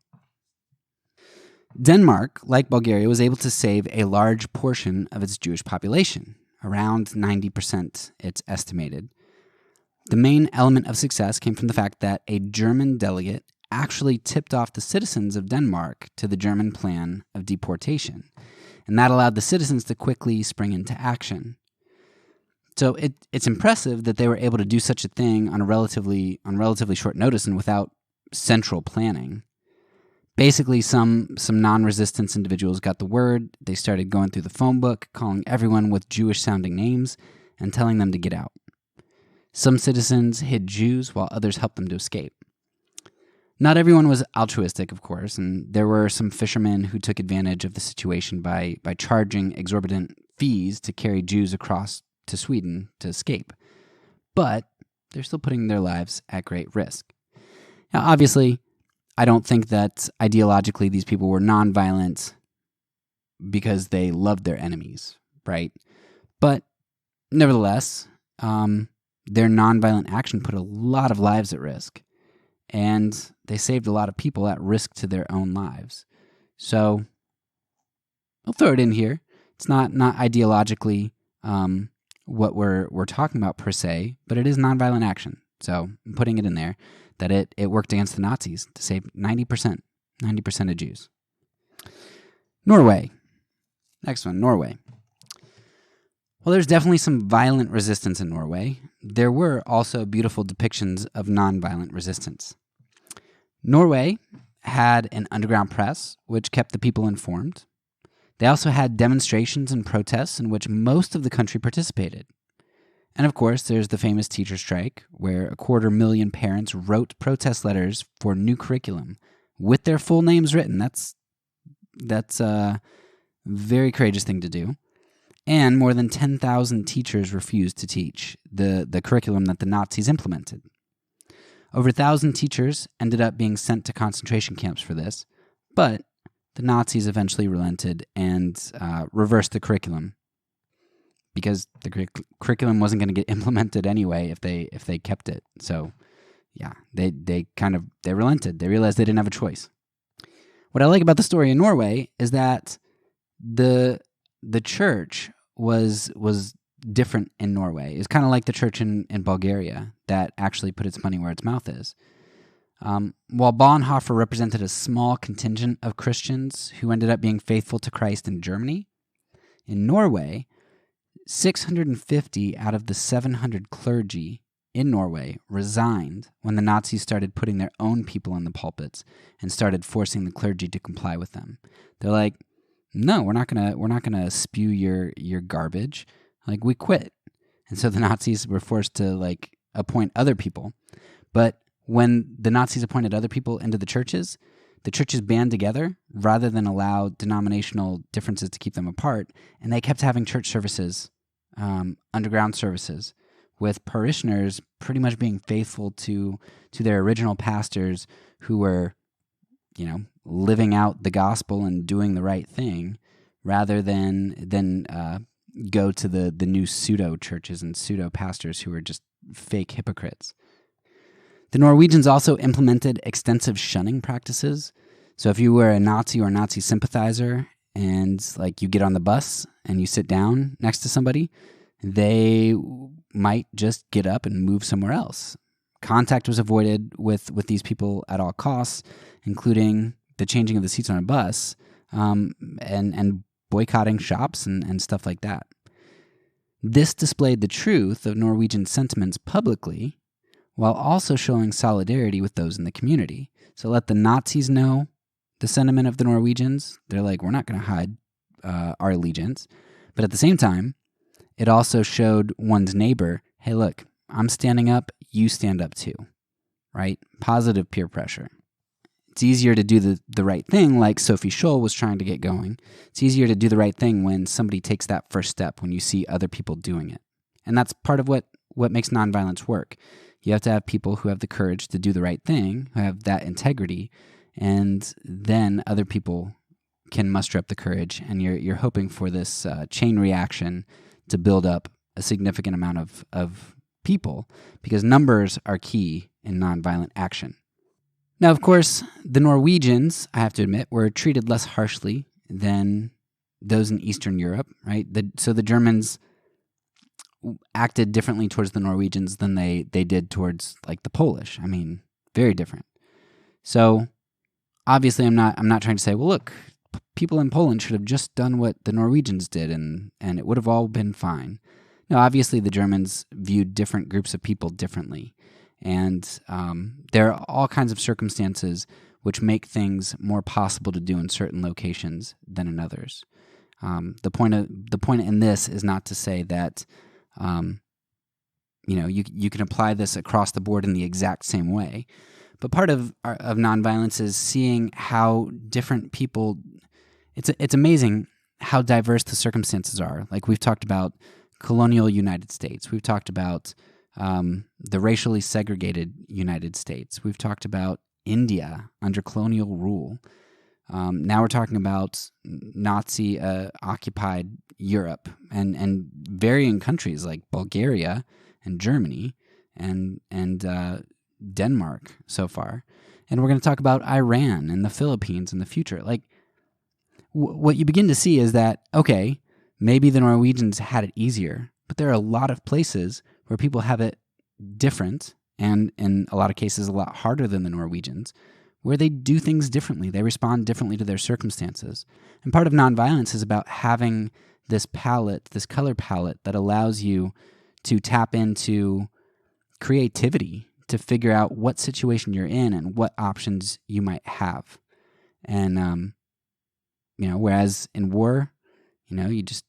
Denmark, like Bulgaria, was able to save a large portion of its Jewish population, around 90%, it's estimated. The main element of success came from the fact that a German delegate actually tipped off the citizens of Denmark to the German plan of deportation, and that allowed the citizens to quickly spring into action. So it's impressive that they were able to do such a thing on relatively short notice and without central planning. Basically, some non-resistance individuals got the word. They started going through the phone book, calling everyone with Jewish-sounding names, and telling them to get out. Some citizens hid Jews while others helped them to escape. Not everyone was altruistic, of course, and there were some fishermen who took advantage of the situation by charging exorbitant fees to carry Jews across to Sweden to escape. But they're still putting their lives at great risk. Now, obviously, I don't think that ideologically these people were nonviolent because they loved their enemies, right? But nevertheless, their nonviolent action put a lot of lives at risk, and they saved a lot of people at risk to their own lives. So I'll throw it in here. It's not ideologically what we're talking about per se, but it is nonviolent action. So I'm putting it in there that it worked against the Nazis to save 90% of Jews. Norway. Next one, Norway. Well, there's definitely some violent resistance in Norway. There were also beautiful depictions of nonviolent resistance. Norway had an underground press, which kept the people informed. They also had demonstrations and protests in which most of the country participated. And of course, there's the famous teacher strike, where 250,000 parents wrote protest letters for new curriculum with their full names written. That's a very courageous thing to do. And more than 10,000 teachers refused to teach the curriculum that the Nazis implemented. Over 1,000 teachers ended up being sent to concentration camps for this, but the Nazis eventually relented and reversed the curriculum because the curriculum wasn't going to get implemented anyway if they kept it. So, yeah, they relented. They realized they didn't have a choice. What I like about the story in Norway is that the church was different in Norway. It's kind of like the church in Bulgaria that actually put its money where its mouth is. While Bonhoeffer represented a small contingent of Christians who ended up being faithful to Christ in Germany, in Norway, 650 out of the 700 clergy in Norway resigned when the Nazis started putting their own people in the pulpits and started forcing the clergy to comply with them. They're like, no, we're not gonna spew your garbage. Like, we quit. And so the Nazis were forced to appoint other people. But when the Nazis appointed other people into the churches band together rather than allow denominational differences to keep them apart, and they kept having church services, underground services, with parishioners pretty much being faithful to their original pastors who were, living out the gospel and doing the right thing, rather than go to the new pseudo churches and pseudo pastors who are just fake hypocrites. The Norwegians also implemented extensive shunning practices. So if you were a Nazi or a Nazi sympathizer and you get on the bus and you sit down next to somebody, they might just get up and move somewhere else. Contact was avoided with these people at all costs, including the changing of the seats on a bus, and boycotting shops and stuff like that. This displayed the truth of Norwegian sentiments publicly, while also showing solidarity with those in the community. So let the Nazis know the sentiment of the Norwegians. They're like, we're not going to hide our allegiance. But at the same time, it also showed one's neighbor, hey, look, I'm standing up, you stand up too, right? Positive peer pressure. It's easier to do the right thing, like Sophie Scholl was trying to get going. It's easier to do the right thing when somebody takes that first step, when you see other people doing it. And that's part of what makes nonviolence work. You have to have people who have the courage to do the right thing, who have that integrity, and then other people can muster up the courage, and you're hoping for this chain reaction to build up a significant amount of people, because numbers are key in nonviolent action. Now, of course, the Norwegians, I have to admit, were treated less harshly than those in Eastern Europe, right? So the Germans acted differently towards the Norwegians than they did towards the Polish. I mean, very different. So obviously I'm not trying to say, well, look, people in Poland should have just done what the Norwegians did and it would have all been fine. No, obviously the Germans viewed different groups of people differently. And there are all kinds of circumstances which make things more possible to do in certain locations than in others. The point in this is not to say that you can apply this across the board in the exact same way. But part of nonviolence is seeing how different people. It's amazing how diverse the circumstances are. Like we've talked about colonial United States. We've talked about the racially segregated United States. We've talked about India under colonial rule. Now we're talking about Nazi occupied Europe and varying countries like Bulgaria and Germany and Denmark so far. And we're going to talk about Iran and the Philippines in the future. Like, what you begin to see is that, okay, maybe the Norwegians had it easier, but there are a lot of places where people have it different, and in a lot of cases a lot harder than the Norwegians, where they do things differently. They respond differently to their circumstances. And part of nonviolence is about having this palette, this color palette that allows you to tap into creativity to figure out what situation you're in and what options you might have. And, whereas in war, you just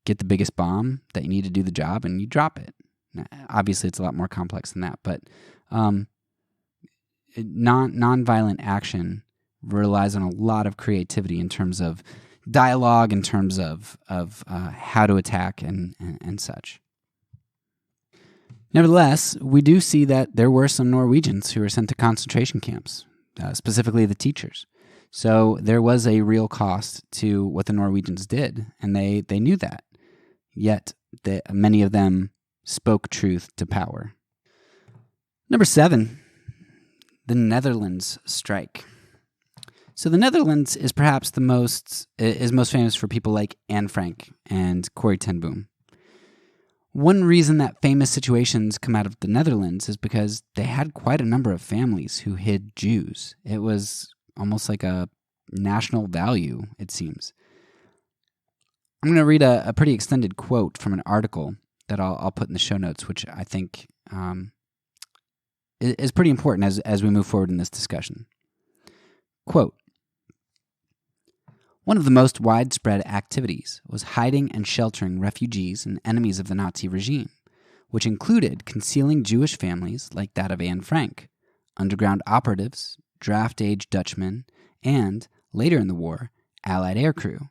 get the biggest bomb that you need to do the job and you drop it. Now, obviously, it's a lot more complex than that, but nonviolent action relies on a lot of creativity in terms of dialogue, in terms of how to attack and such. Nevertheless, we do see that there were some Norwegians who were sent to concentration camps, specifically the teachers. So there was a real cost to what the Norwegians did, and they knew that. Yet many of them spoke truth to power. Number 7, the Netherlands strike. So the Netherlands is perhaps most famous for people like Anne Frank and Corrie ten Boom. One reason that famous situations come out of the Netherlands is because they had quite a number of families who hid Jews. It was almost like a national value, it seems. I'm going to read a pretty extended quote from an article that I'll put in the show notes, which I think is pretty important as we move forward in this discussion. Quote, "One of the most widespread activities was hiding and sheltering refugees and enemies of the Nazi regime, which included concealing Jewish families like that of Anne Frank, underground operatives, draft-age Dutchmen, and, later in the war, Allied aircrew.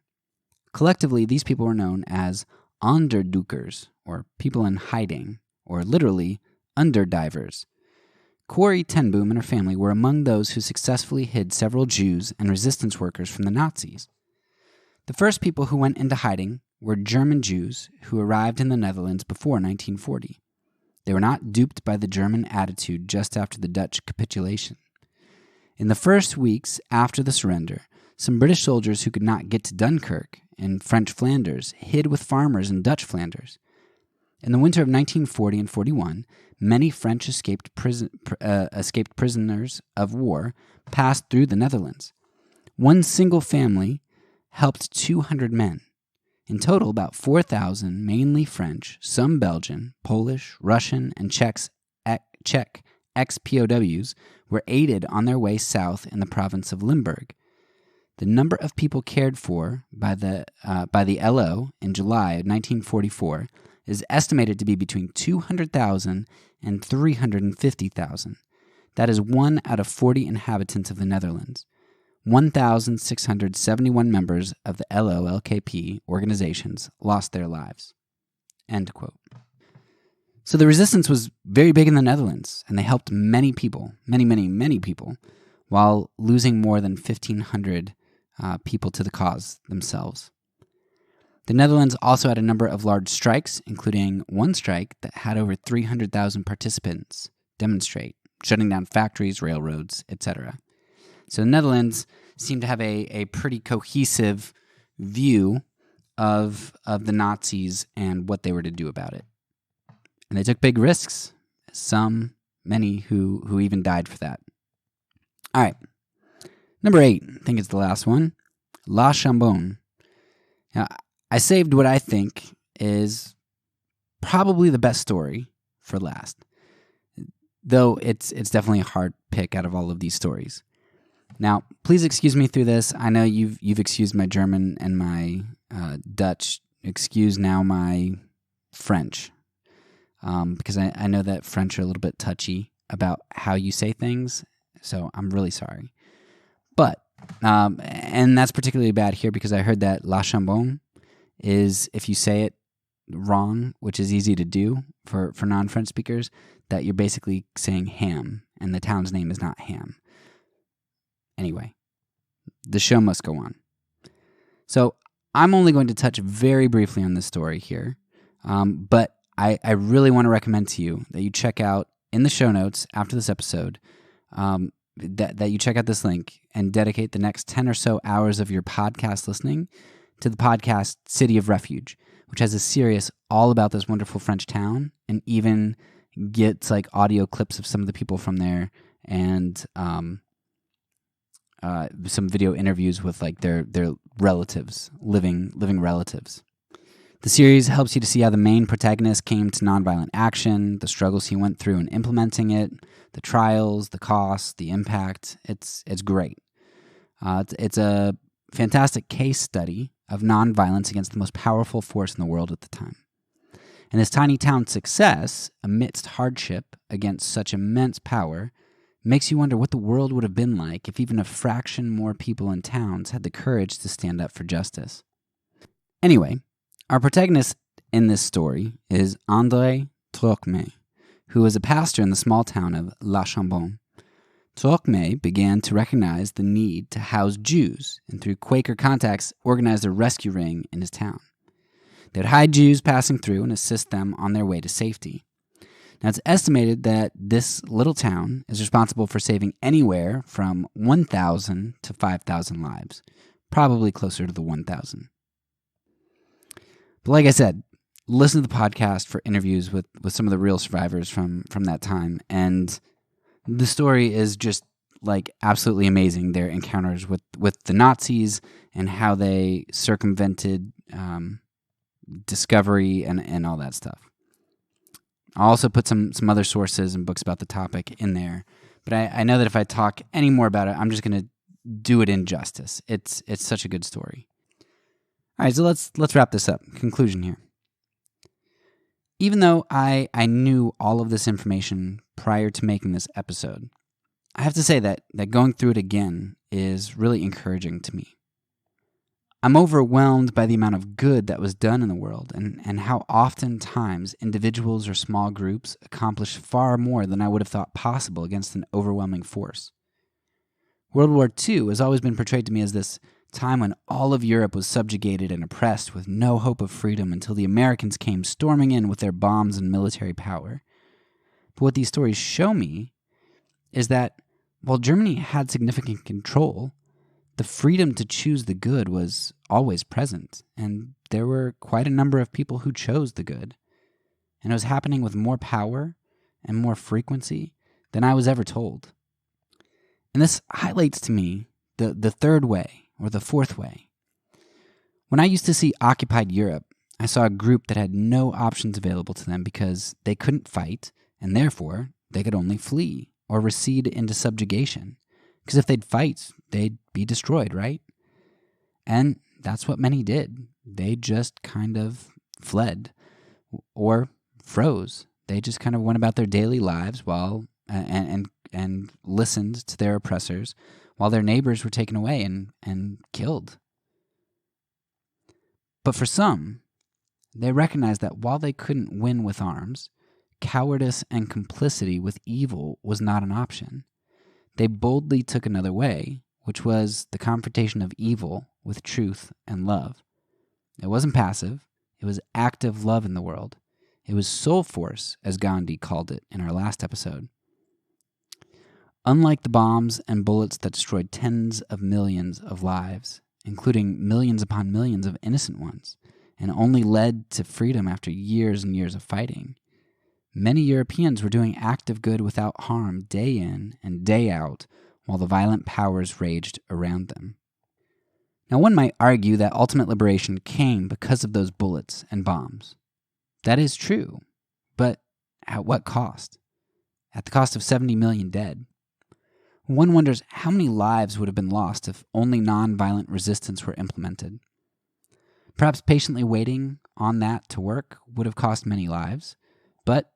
Collectively, these people were known as onderduikers, or people in hiding, or literally underdivers. Corrie ten Boom and her family were among those who successfully hid several Jews and resistance workers from the Nazis. The first people who went into hiding were German Jews who arrived in the Netherlands before 1940. They were not duped by the German attitude just after the Dutch capitulation. In the first weeks after the surrender, some British soldiers who could not get to Dunkirk in French Flanders hid with farmers in Dutch Flanders. In the winter of 1940 and 41, many French escaped prisoners of war passed through the Netherlands. One single family helped 200 men. In total, about 4,000, mainly French, some Belgian, Polish, Russian, and Czech ex-POWs were aided on their way south in the province of Limburg. The number of people cared for by the LO in July of 1944 is estimated to be between 200,000 and 350,000. That is 1 out of 40 inhabitants of the Netherlands. 1,671 members of the LO-LKP organizations lost their lives." End quote. So the resistance was very big in the Netherlands, and they helped many people, many people, while losing more than 1,500 people to the cause themselves. The Netherlands also had a number of large strikes, including one strike that had over 300,000 participants demonstrate, shutting down factories, railroads, etc. So the Netherlands seemed to have a pretty cohesive view of the Nazis and what they were to do about it. And they took big risks, many who even died for that. All right. Number 8, I think it's the last one, La Chambon. Now, I saved what I think is probably the best story for last, though it's definitely a hard pick out of all of these stories. Now, please excuse me through this. I know you've excused my German and my Dutch. Excuse now my French, because I know that French are a little bit touchy about how you say things, so I'm really sorry. But, and that's particularly bad here because I heard that La Chambon is, if you say it wrong, which is easy to do for non-French speakers, that you're basically saying ham, and the town's name is not Ham. Anyway, the show must go on. So I'm only going to touch very briefly on this story here, but I really want to recommend to you that you check out in the show notes after this episode, that you check out this link and dedicate the next 10 or so hours of your podcast listening to the podcast City of Refuge, which has a series all about this wonderful French town and even gets like audio clips of some of the people from there and some video interviews with like their relatives, living relatives. The series helps you to see how the main protagonist came to nonviolent action, the struggles he went through in implementing it, the trials, the costs, the impact. It's great. It's a fantastic case study of nonviolence against the most powerful force in the world at the time. And this tiny town's success, amidst hardship against such immense power, makes you wonder what the world would have been like if even a fraction more people in towns had the courage to stand up for justice. Anyway, our protagonist in this story is André Trocmé, who is a pastor in the small town of La Chambon. Trocmé began to recognize the need to house Jews, and through Quaker contacts, organized a rescue ring in his town. They would hide Jews passing through and assist them on their way to safety. Now, it's estimated that this little town is responsible for saving anywhere from 1,000 to 5,000 lives, probably closer to the 1,000. But like I said, listen to the podcast for interviews with some of the real survivors from that time, and the story is just like absolutely amazing. Their encounters with the Nazis and how they circumvented discovery and all that stuff. I'll also put some other sources and books about the topic in there, but I know that if I talk any more about it, I'm just going to do it injustice. It's such a good story. All right, so let's wrap this up. Conclusion here. Even though I knew all of this information prior to making this episode, I have to say that going through it again is really encouraging to me. I'm overwhelmed by the amount of good that was done in the world and how oftentimes individuals or small groups accomplish far more than I would have thought possible against an overwhelming force. World War II has always been portrayed to me as this time when all of Europe was subjugated and oppressed with no hope of freedom until the Americans came storming in with their bombs and military power. But what these stories show me is that while Germany had significant control, the freedom to choose the good was always present, and there were quite a number of people who chose the good. And it was happening with more power and more frequency than I was ever told. And this highlights to me the third way, or the fourth way. When I used to see occupied Europe, I saw a group that had no options available to them because they couldn't fight, and therefore they could only flee or recede into subjugation. Because if they'd fight, they'd be destroyed, right? And that's what many did. They just kind of fled or froze. They just kind of went about their daily lives while and listened to their oppressors while their neighbors were taken away and killed. But for some, they recognized that while they couldn't win with arms, cowardice and complicity with evil was not an option. They boldly took another way, which was the confrontation of evil with truth and love. It wasn't passive. It was active love in the world. It was soul force, as Gandhi called it in our last episode. Unlike the bombs and bullets that destroyed tens of millions of lives, including millions upon millions of innocent ones, and only led to freedom after years and years of fighting, many Europeans were doing active good without harm day in and day out while the violent powers raged around them. Now, one might argue that ultimate liberation came because of those bullets and bombs. That is true, but at what cost? At the cost of 70 million dead. One wonders how many lives would have been lost if only nonviolent resistance were implemented. Perhaps patiently waiting on that to work would have cost many lives, but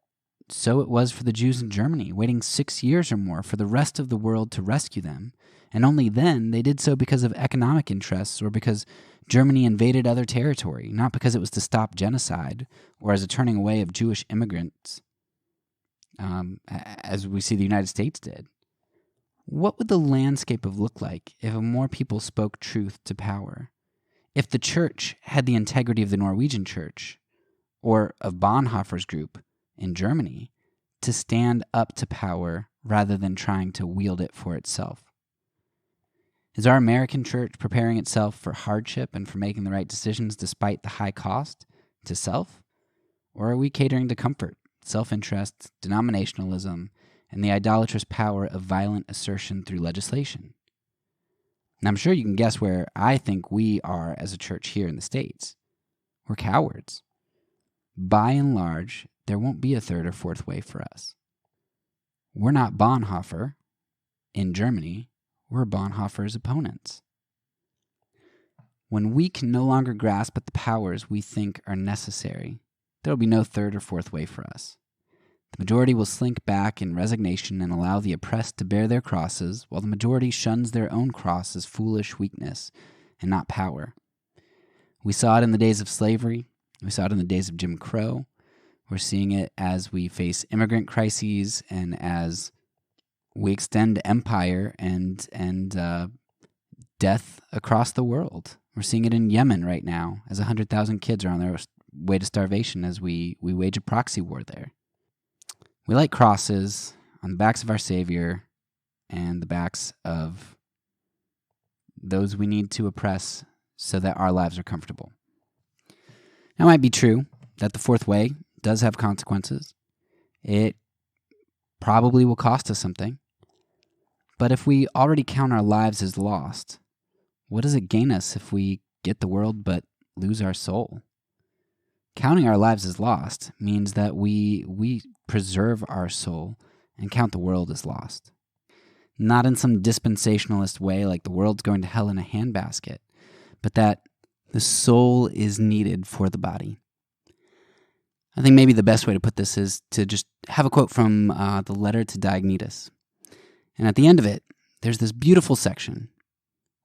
so it was for the Jews in Germany, waiting 6 years or more for the rest of the world to rescue them, and only then they did so because of economic interests or because Germany invaded other territory, not because it was to stop genocide or as a turning away of Jewish immigrants, as we see the United States did. what would the landscape have looked like if more people spoke truth to power? If the church had the integrity of the Norwegian church or of Bonhoeffer's group in Germany to stand up to power rather than trying to wield it for itself? Is our American church preparing itself for hardship and for making the right decisions despite the high cost to self? Or are we catering to comfort, self-interest, denominationalism, and the idolatrous power of violent assertion through legislation? And I'm sure you can guess where I think we are as a church here in the States. We're cowards. By and large, there won't be a third or fourth way for us. We're not Bonhoeffer in Germany. We're Bonhoeffer's opponents. When we can no longer grasp at the powers we think are necessary, there will be no third or fourth way for us. The majority will slink back in resignation and allow the oppressed to bear their crosses, while the majority shuns their own cross as foolish weakness and not power. We saw it in the days of slavery. We saw it in the days of Jim Crow. We're seeing it as we face immigrant crises and as we extend empire and death across the world. We're seeing it in Yemen right now as 100,000 kids are on their way to starvation as we wage a proxy war there. We like crosses on the backs of our Savior and the backs of those we need to oppress so that our lives are comfortable. Now, it might be true that the fourth way does have consequences. It probably will cost us something. But if we already count our lives as lost, what does it gain us if we get the world but lose our soul? Counting our lives as lost means that we preserve our soul and count the world as lost. Not in some dispensationalist way like the world's going to hell in a handbasket, but that the soul is needed for the body. I think maybe the best way to put this is to just have a quote from the letter to Diognetus. And at the end of it, there's this beautiful section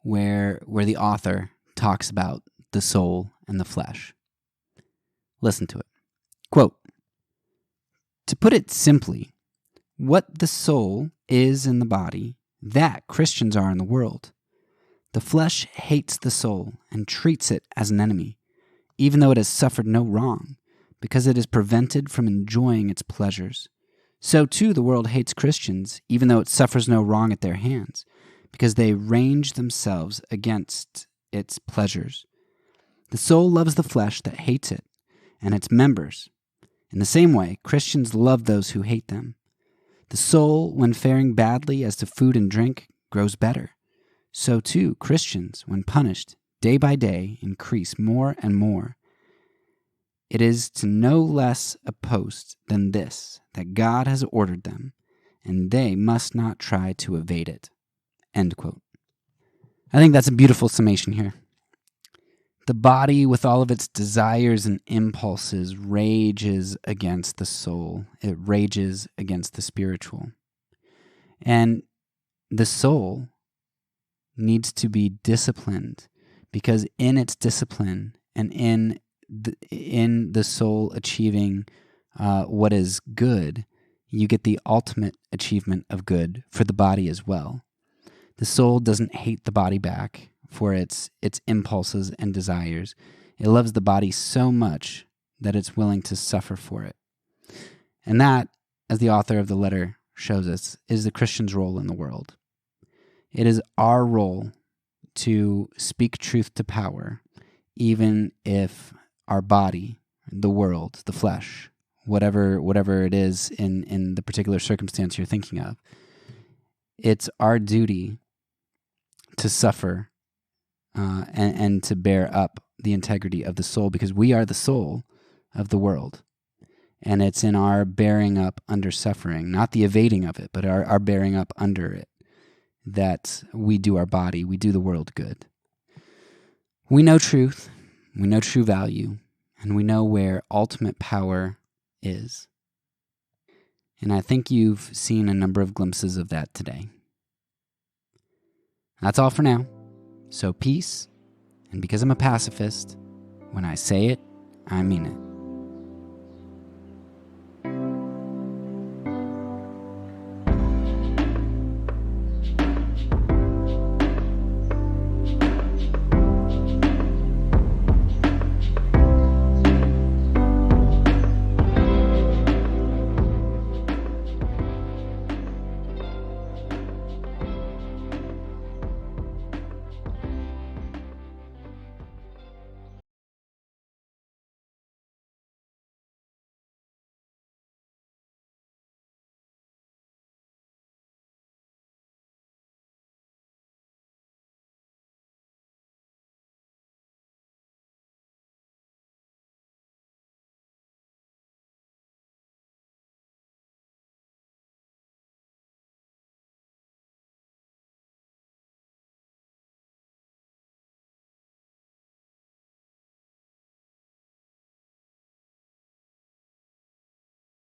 where the author talks about the soul and the flesh. Listen to it. Quote, "To put it simply, what the soul is in the body, that Christians are in the world. The flesh hates the soul and treats it as an enemy, even though it has suffered no wrong, because it is prevented from enjoying its pleasures. So too the world hates Christians, even though it suffers no wrong at their hands, because they range themselves against its pleasures. The soul loves the flesh that hates it, and its members. In the same way, Christians love those who hate them. The soul, when faring badly as to food and drink, grows better. So too, Christians, when punished, day by day, increase more and more. It is to no less a post than this that God has ordered them, and they must not try to evade it." End quote. I think that's a beautiful summation here. The body, with all of its desires and impulses, rages against the soul. It rages against the spiritual. And the soul needs to be disciplined, because in its discipline and in the soul achieving what is good, you get the ultimate achievement of good for the body as well. The soul doesn't hate the body back for its impulses and desires. It loves the body so much that it's willing to suffer for it. And that, as the author of the letter shows us, is the Christian's role in the world. It is our role to speak truth to power, even if our body, the world, the flesh, whatever it is in the particular circumstance you're thinking of, it's our duty to suffer and to bear up the integrity of the soul, because we are the soul of the world. And it's in our bearing up under suffering, not the evading of it, but our bearing up under it, that we do our body, we do the world good. We know truth, we know true value, and we know where ultimate power is. And I think you've seen a number of glimpses of that today. That's all for now. So peace, and because I'm a pacifist, when I say it, I mean it.